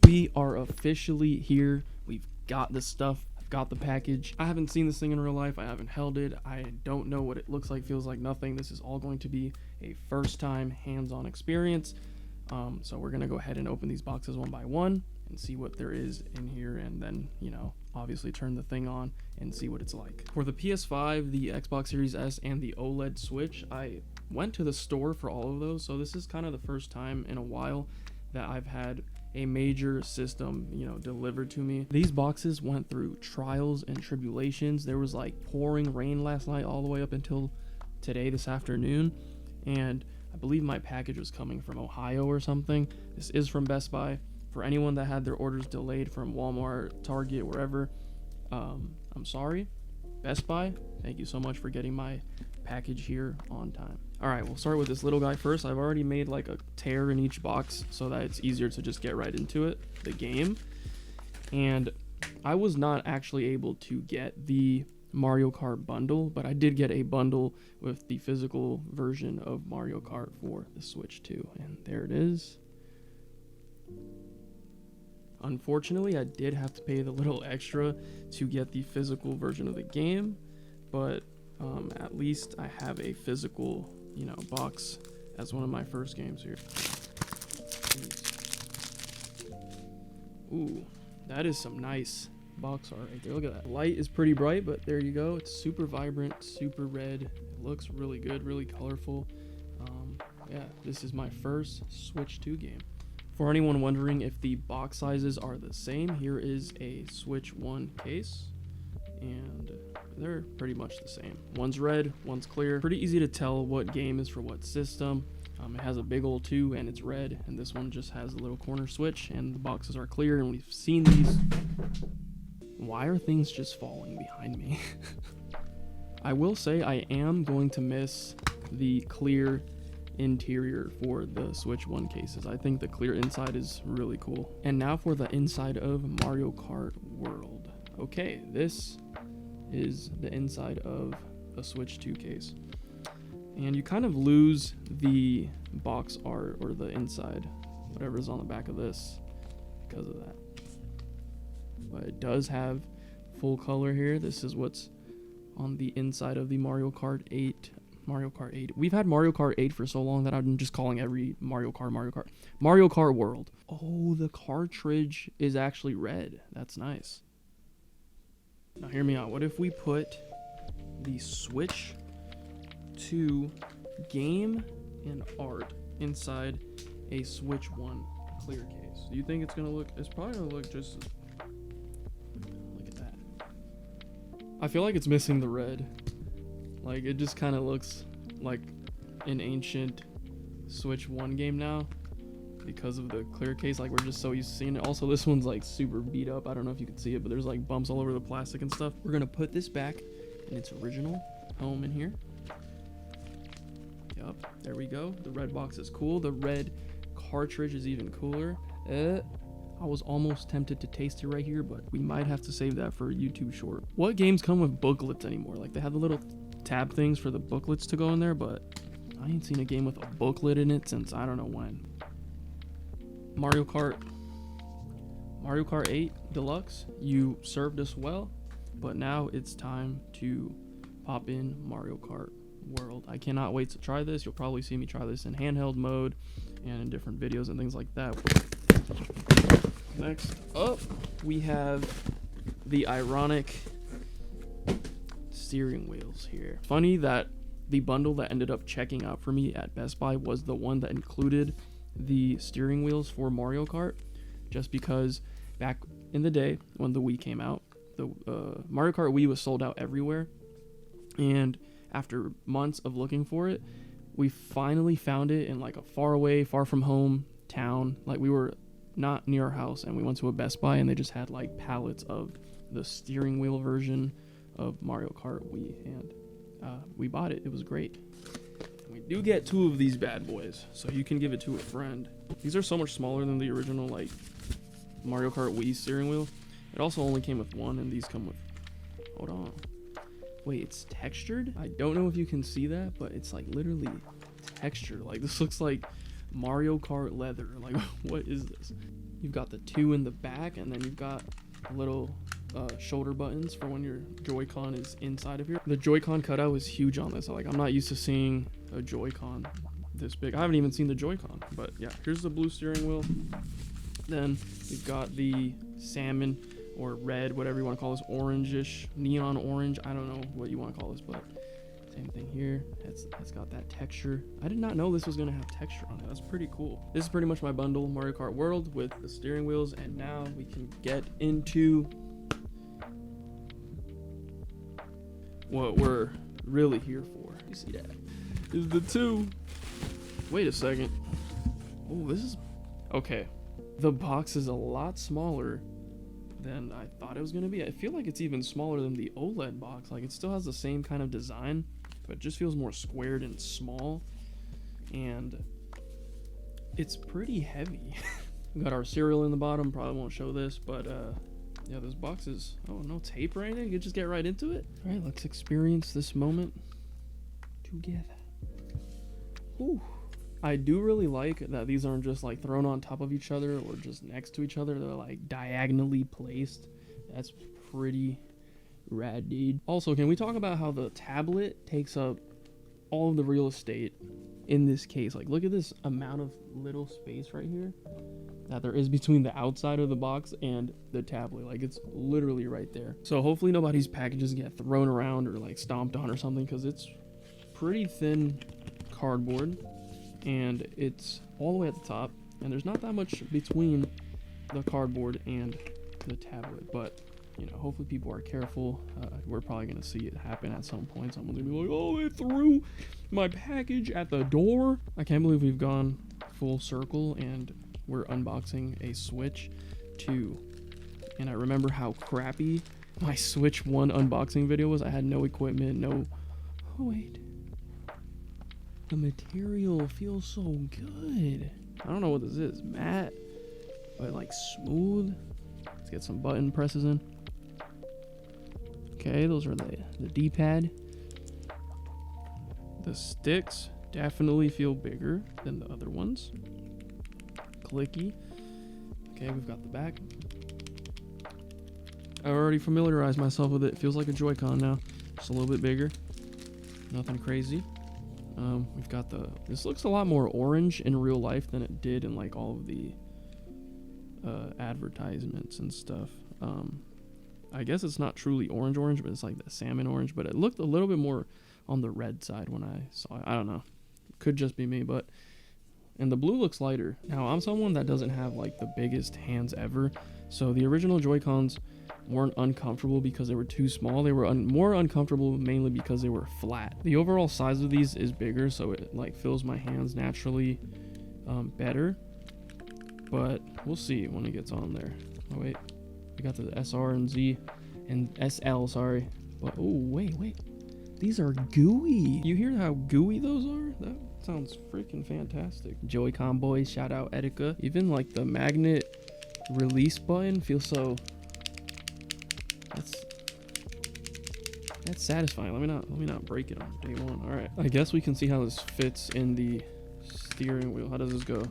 We are officially here. We've got the stuff. I've got the package. I haven't seen this thing in real life. I haven't held it. I don't know what it looks like, feels like, nothing. This is all going to be a first time hands-on experience. So we're gonna go ahead and open these boxes one by one and see what there is in here, and then, you know, obviously turn the thing on and see what it's like. For the PS5, the Xbox Series S, and the OLED Switch, I went to the store for all of those, so this is kind of the first time in a while that I've had a major system, you know, delivered to me. These boxes went through trials and tribulations. There was like pouring rain last night all the way up until today, this afternoon, and I believe my package was coming from Ohio or something. This is from Best Buy. For anyone that had their orders delayed from Walmart, Target, wherever, I'm sorry. Best Buy, thank you so much for getting my package here on time. All right, we'll start with this little guy first. I've already made like a tear in each box so that it's easier to just get right into it, the game. And I was not actually able to get the Mario Kart bundle, but I did get a bundle with the physical version of Mario Kart for the Switch 2, and there it is. Unfortunately, I did have to pay the little extra to get the physical version of the game, but at least I have a physical, you know, box as one of my first games here. Ooh, that is some nice box art right there. Look at that. Light is pretty bright, but there you go. It's super vibrant, super red. It looks really good, really colorful. Yeah, this is my first Switch 2 game. For anyone wondering if the box sizes are the same, here is a Switch 1 case, and they're pretty much the same. One's red, one's clear. Pretty easy to tell what game is for what system. It has a big old 2 and it's red, and this one just has a little corner switch, and the boxes are clear, and we've seen these. Why are things just falling behind me? I will say I am going to miss the clear interior for the Switch 1 cases. I think the clear inside is really cool. And now for the inside of Mario Kart World. Okay, this is the inside of a Switch 2 case. And you kind of lose the box art or the inside, whatever's on the back of this, because of that. But it does have full color here. This is what's on the inside of the Mario Kart 8. We've had Mario Kart 8 for so long that I'm just calling every Mario Kart World. Oh, the cartridge is actually red. That's nice. Now hear me out. What if we put the Switch 2 game and art inside a Switch 1 clear case? Do you think it's gonna look? It's probably gonna look just. Look at that. I feel like it's missing the red. Like, it just kind of looks like an ancient Switch 1 game now because of the clear case. Like, we're just so used to seeing it. Also, this one's like super beat up. I don't know if you can see it, but there's like bumps all over the plastic and stuff. We're gonna put this back in its original home in here. Yup, there we go. The red box is cool. The red cartridge is even cooler. I was almost tempted to taste it right here, but we might have to save that for a YouTube short. What games come with booklets anymore? Like, they have the little tab things for the booklets to go in there, but I ain't seen a game with a booklet in it since I don't know when. Mario Kart 8 Deluxe, you served us well, but now it's time to pop in Mario Kart World. I cannot wait to try this. You'll probably see me try this in handheld mode and in different videos and things like that. Next up, we have the ironic steering wheels here. Funny that the bundle that ended up checking out for me at Best Buy was the one that included the steering wheels for Mario Kart, just because back in the day when the Wii came out, the Mario Kart Wii was sold out everywhere, and after months of looking for it, we finally found it in like a far from home town. Like, we were not near our house, and we went to a Best Buy, and they just had like pallets of the steering wheel version of Mario Kart Wii, and we bought it. It was great. And we do get 2 of these bad boys, so you can give it to a friend. These are so much smaller than the original like Mario Kart Wii steering wheel. It also only came with 1, and these come with, hold on, wait, it's textured? I don't know if you can see that, but it's like literally textured. Like, this looks like Mario Kart leather. Like, what is this? You've got the 2 in the back, and then you've got little shoulder buttons for when your Joy-Con is inside of here. The Joy-Con cutout is huge on this. Like, I'm not used to seeing a Joy-Con this big. I haven't even seen the Joy-Con, but yeah, here's the blue steering wheel. Then you've got the salmon or red, whatever you want to call this, orangish, neon orange. I don't know what you want to call this, but same thing here. It's got that texture. I did not know this was going to have texture on it. That's pretty cool. This is pretty much my bundle, Mario Kart World with the steering wheels. And now we can get into what we're really here for. You see that? This is the 2. Wait a second. Oh, this is... Okay. The box is a lot smaller than I thought it was going to be. I feel like it's even smaller than the OLED box. Like, it still has the same kind of design, but it just feels more squared and small. And it's pretty heavy. We got our cereal in the bottom. Probably won't show this, but yeah, this box is... Oh, no tape or anything? You can just get right into it. All right, let's experience this moment together. Ooh. I do really like that these aren't just like thrown on top of each other or just next to each other. They're like diagonally placed. That's pretty rad, dude. Also, can we talk about how the tablet takes up all of the real estate in this case? Like, look at this amount of little space right here that there is between the outside of the box and the tablet. Like, it's literally right there. So hopefully nobody's packages get thrown around or like stomped on or something, because it's pretty thin cardboard. And it's all the way at the top, and there's not that much between the cardboard and the tablet, but you know, hopefully people are careful. We're probably gonna see it happen at some point. So I'm gonna be like, oh, they threw my package at the door. I can't believe we've gone full circle and we're unboxing a Switch 2. And I remember how crappy my Switch 1 unboxing video was. I had no equipment, no... Oh, wait. The material feels so good. I don't know what this is. Matte, but like smooth. Let's get some button presses in. Okay, those are the D-pad. The sticks definitely feel bigger than the other ones. Clicky. Okay, we've got the back. I already familiarized myself with it. It feels like a Joy-Con now. Just a little bit bigger. Nothing crazy. We've got this looks a lot more orange in real life than it did in like all of the advertisements and stuff. I guess it's not truly orange, but it's like the salmon orange, but it looked a little bit more on the red side when I saw it. I don't know. Could just be me, but... And the blue looks lighter. Now, I'm someone that doesn't have like the biggest hands ever, so the original Joy-Cons weren't uncomfortable because they were too small. They were more uncomfortable mainly because they were flat. The overall size of these is bigger, so it like fills my hands naturally better, but we'll see when it gets on there. Oh wait, we got the SR and Z and SL, sorry, but oh wait, these are gooey. You hear how gooey those are? That sounds freaking fantastic. Joy-Con boys, shout out Etika. Even like the magnet release button feels so... That's satisfying. Let me not break it on day one. All right. I guess we can see how this fits in the steering wheel. How does this go?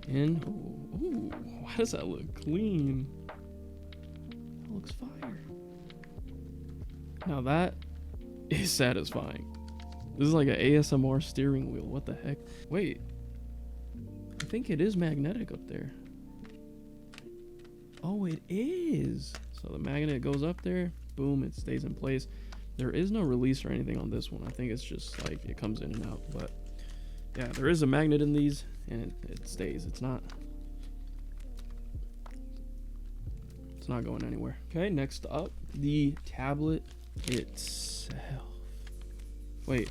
In. Ooh, why does that look clean? That looks fire. Now that is satisfying. This is like an ASMR steering wheel. What the heck? Wait. I think it is magnetic up there. Oh, it is. So the magnet goes up there. Boom, it stays in place. There is no release or anything on this one. I think it's just like it comes in and out. But yeah, there is a magnet in these, and it stays. It's not going anywhere. Okay, next up, the tablet itself. Wait,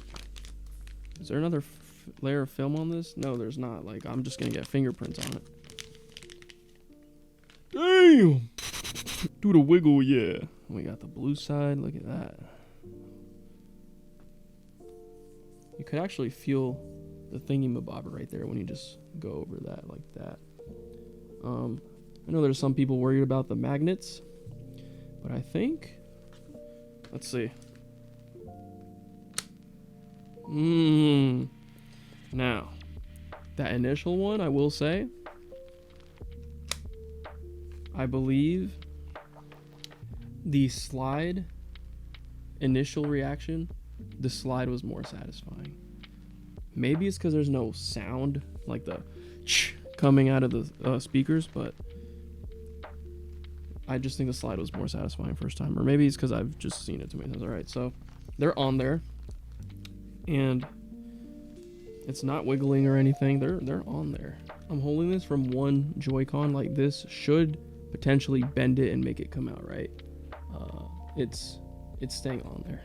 is there another layer of film on this? No, there's not. Like, I'm just gonna get fingerprints on it. Damn! Do the wiggle, yeah. We got the blue side. Look at that. You could actually feel the thingy-mabobber right there when you just go over that like that. I know there's some people worried about the magnets, but I think... Let's see. Now, that initial one, I will say, I believe the slide initial reaction, the slide was more satisfying. Maybe it's because there's no sound like the coming out of the speakers, but I just think the slide was more satisfying first time. Or maybe it's because I've just seen it too many times. All right, so they're on there, and it's not wiggling or anything. They're on there. I'm holding this from one Joy-Con. Like, this should potentially bend it and make it come out, right? It's staying on there.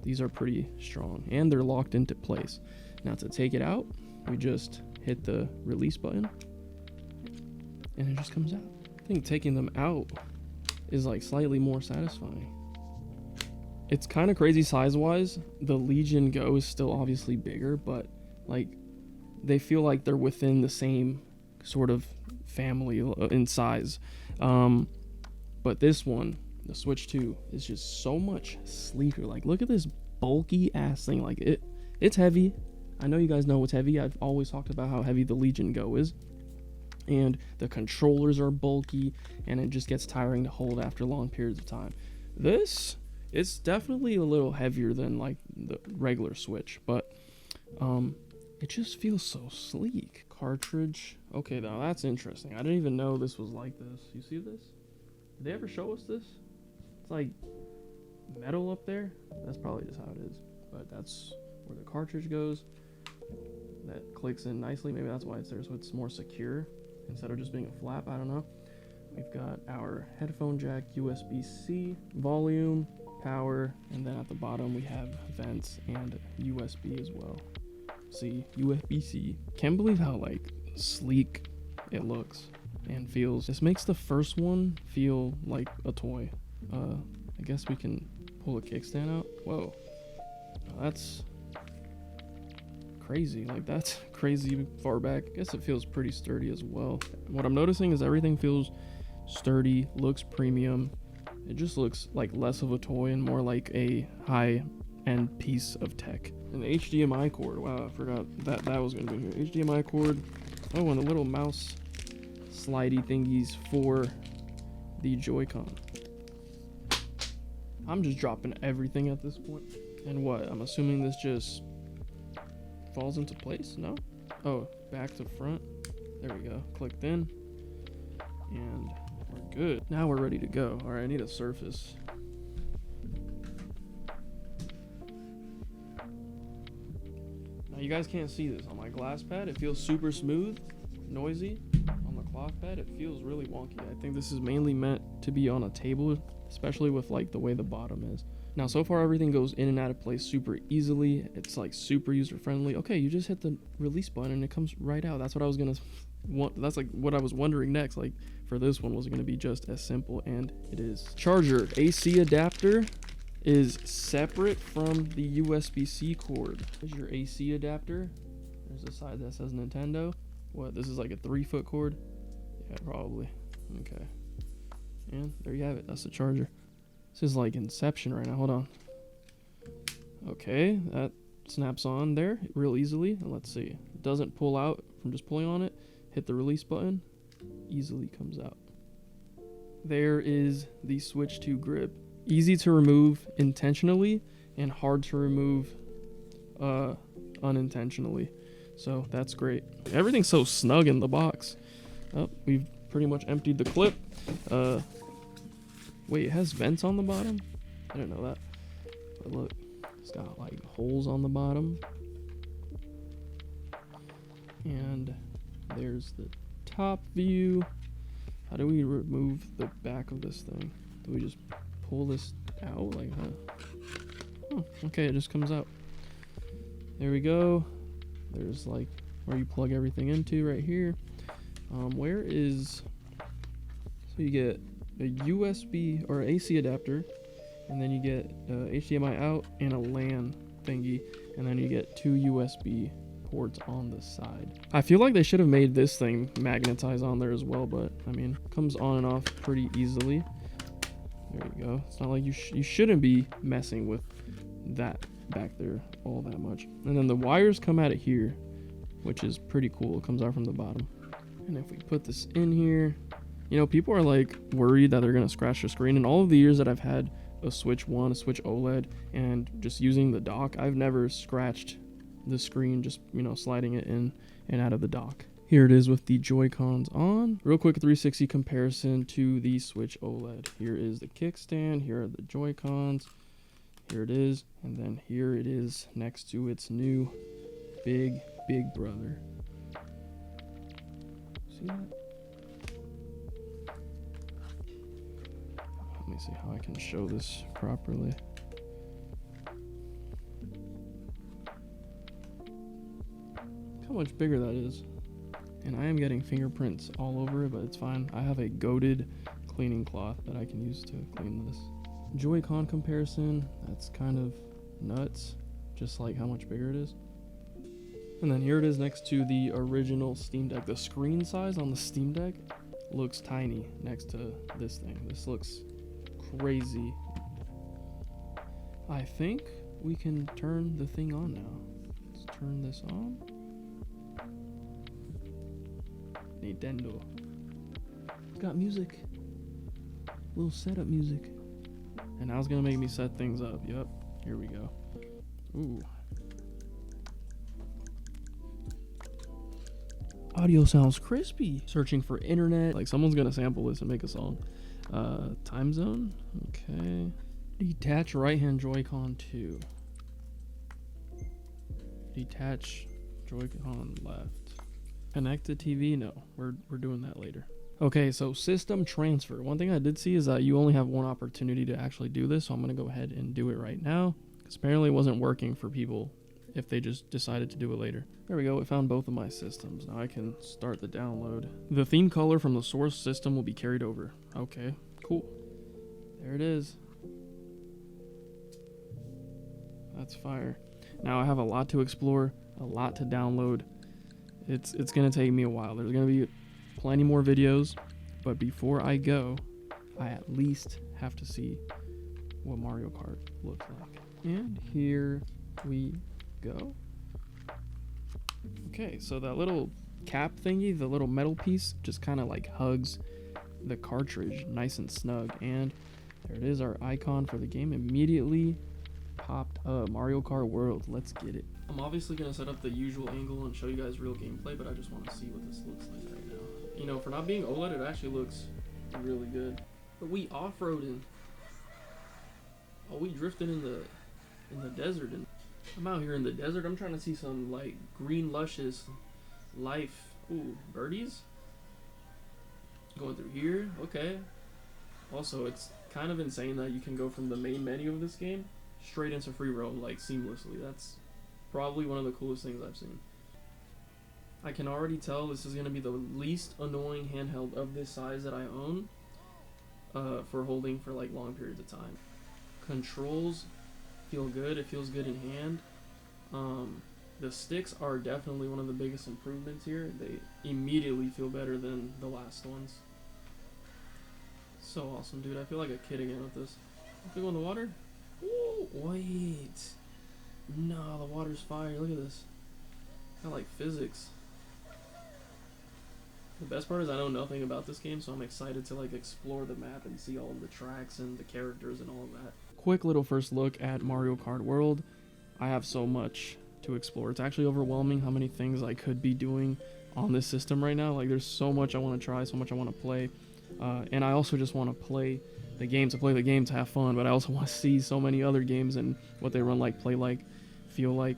These are pretty strong, and they're locked into place. Now to take it out, we just hit the release button, and it just comes out. I think taking them out is like slightly more satisfying. It's kind of crazy size-wise. The Legion Go is still obviously bigger, but like they feel like they're within the same sort of family in size. But this one, the Switch 2, is just so much sleeker. Like, look at this bulky ass thing. Like, it's heavy. I know you guys know it's heavy. I've always talked about how heavy the Legion Go is. And the controllers are bulky, and it just gets tiring to hold after long periods of time. This, it's definitely a little heavier than like the regular Switch, but it just feels so sleek. Cartridge. Okay, now that's interesting. I didn't even know this was like this. You see this? Did they ever show us this? It's like metal up there. That's probably just how it is, but that's where the cartridge goes. That clicks in nicely. Maybe that's why it's there, so it's more secure instead of just being a flap. I don't know. We've got our headphone jack, USB-C, volume, power, and then at the bottom we have vents and USB as well. See, USB-C. Can't believe how like sleek it looks and feels. This makes the first one feel like a toy. I guess we can pull a kickstand out. Whoa, that's crazy. Like, that's crazy far back. I guess it feels pretty sturdy as well. What I'm noticing is everything feels sturdy, looks premium. It just looks like less of a toy and more like a high-end piece of tech. An HDMI cord. Wow, I forgot that was gonna be here. HDMI cord. Oh, and the little mouse slidey thingies for the Joy-Con. I'm just dropping everything at this point. And what? I'm assuming this just falls into place? No? Oh, back to front. There we go. Clicked in. And we're good. Now we're ready to go. All right, I need a surface. Now you guys can't see this. On my glass pad, it feels super smooth, noisy. On the cloth pad, it feels really wonky. I think this is mainly meant to be on a table, especially with like the way the bottom is. Now, so far everything goes in and out of place super easily. It's like super user friendly. Okay, you just hit the release button and it comes right out. That's what I was gonna want. That's like what I was wondering next. Like for this one, was it gonna be just as simple? And it is. Charger AC adapter is separate from the USB-C cord. There's your AC adapter. There's a side that says Nintendo. What? This is like a 3-foot cord. Yeah, probably. Okay. And there you have it. That's the charger. This is like Inception right now. Hold on. Okay, that snaps on there real easily. And let's see. It doesn't pull out from just pulling on it. Hit the release button. Easily comes out. There is the Switch 2 grip. Easy to remove intentionally and hard to remove unintentionally. So that's great. Everything's so snug in the box. Oh, we've pretty much emptied the clip. Wait, it has vents on the bottom? I didn't know that. But look, it's got like holes on the bottom. And there's the top view. How do we remove the back of this thing? Do we just pull this out? Like, oh, okay, it just comes out. There we go. There's like where you plug everything into right here. Where is... So you get a USB or AC adapter, and then you get HDMI out and a LAN thingy, and then you get 2 USB ports on the side. I feel like they should have made this thing magnetize on there as well, but I mean, comes on and off pretty easily. There you go. It's not like you shouldn't be messing with that back there all that much. And then the wires come out of here, which is pretty cool. It comes out from the bottom. And if we put this in here, You know, people are like worried that they're gonna scratch the screen. In all of the years that I've had a Switch 1, a Switch OLED, and just using the dock, I've never scratched the screen just, you know, sliding it in and out of the dock. Here it is with the Joy-Cons on. Real quick 360 comparison to the Switch OLED. Here is the kickstand, here are the Joy-Cons, here it is, and then here it is next to its new big brother. See that? Let me see how I can show this properly. Look how much bigger that is. And I am getting fingerprints all over it, but it's fine. I have a goated cleaning cloth that I can use to clean this. Joy-Con comparison, that's kind of nuts, just like how much bigger it is. And then here it is next to the original Steam Deck. The screen size on the Steam Deck looks tiny next to this thing. This looks crazy. I think we can turn the thing on now. Let's turn this on. Nintendo. It's got music. Little setup music. And now it's gonna make me set things up. Yep. Here we go. Ooh. Audio sounds crispy. Searching for internet. Like someone's gonna sample this and make a song. Time zone. Okay. Detach right hand Joy-Con 2. Detach Joy-Con left. Connect to TV? No, we're doing that later. Okay, so system transfer. One thing I did see is that you only have one opportunity to actually do this, so I'm gonna go ahead and do it right now, because apparently it wasn't working for people if they just decided to do it later. There we go, it found both of my systems. Now I can start the download. The theme color from the source system will be carried over. Okay, cool. There it is. That's fire. Now I have a lot to explore, a lot to download. It's gonna take me a while. There's gonna be plenty more videos, but before I go, I at least have to see what Mario Kart looks like. And here we go. Okay, so that little cap thingy, the little metal piece, just kind of like hugs the cartridge nice and snug. And there it is, our icon for the game immediately popped up. Mario Kart World, let's get it. I'm obviously going to set up the usual angle and show you guys real gameplay, but I just want to see what this looks like right now. You know, for not being OLED, it actually looks really good. But we off-roading. Oh, we drifting in the desert. And I'm out here in the desert. I'm trying to see some, like, green, luscious life. Ooh, birdies? Going through here. Okay. Also, it's kind of insane that you can go from the main menu of this game straight into free roam, like, seamlessly. That's probably one of the coolest things I've seen. I can already tell this is going to be the least annoying handheld of this size that I own for holding for like long periods of time. Controls feel good. It feels good in hand. The sticks are definitely one of the biggest improvements here. They immediately feel better than the last ones. So awesome, dude. I feel like a kid again with this. Can we go in the water? Ooh, wait. No, the water's fire. Look at this. I like physics. The best part is I know nothing about this game, so I'm excited to like explore the map and see all of the tracks and the characters and all of that. Quick little first look at Mario Kart World. I have so much to explore. It's actually overwhelming how many things I could be doing on this system right now. Like there's so much I want to try, so much I want to play. And I also just want to play the game to have fun, but I also want to see so many other games and what they run like, play like, feel like.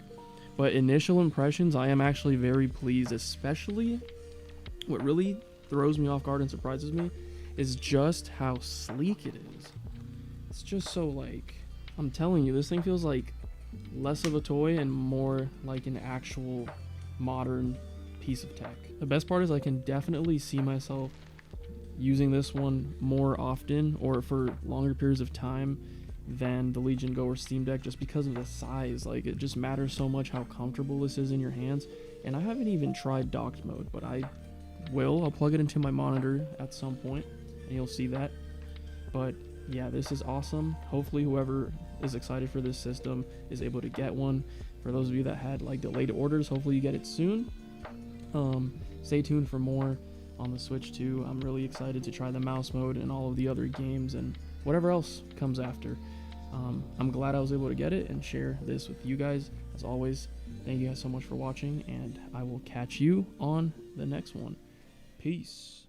But initial impressions, I am actually very pleased. Especially what really throws me off guard and surprises me is just how sleek it is. It's just so like, I'm telling you, this thing feels like less of a toy and more like an actual modern piece of tech. The best part is I can definitely see myself using this one more often or for longer periods of time than the Legion Go or Steam Deck, just because of the size. Like it just matters so much how comfortable this is in your hands. And I haven't even tried docked mode, but I will. I'll plug it into my monitor at some point and you'll see that. But yeah, this is awesome. Hopefully whoever is excited for this system is able to get one. For those of you that had like delayed orders, hopefully you get it soon. Stay tuned for more. on the Switch too. I'm really excited to try the mouse mode and all of the other games and whatever else comes after. I'm glad I was able to get it and share this with you guys. As always, thank you guys so much for watching, and I will catch you on the next one. Peace.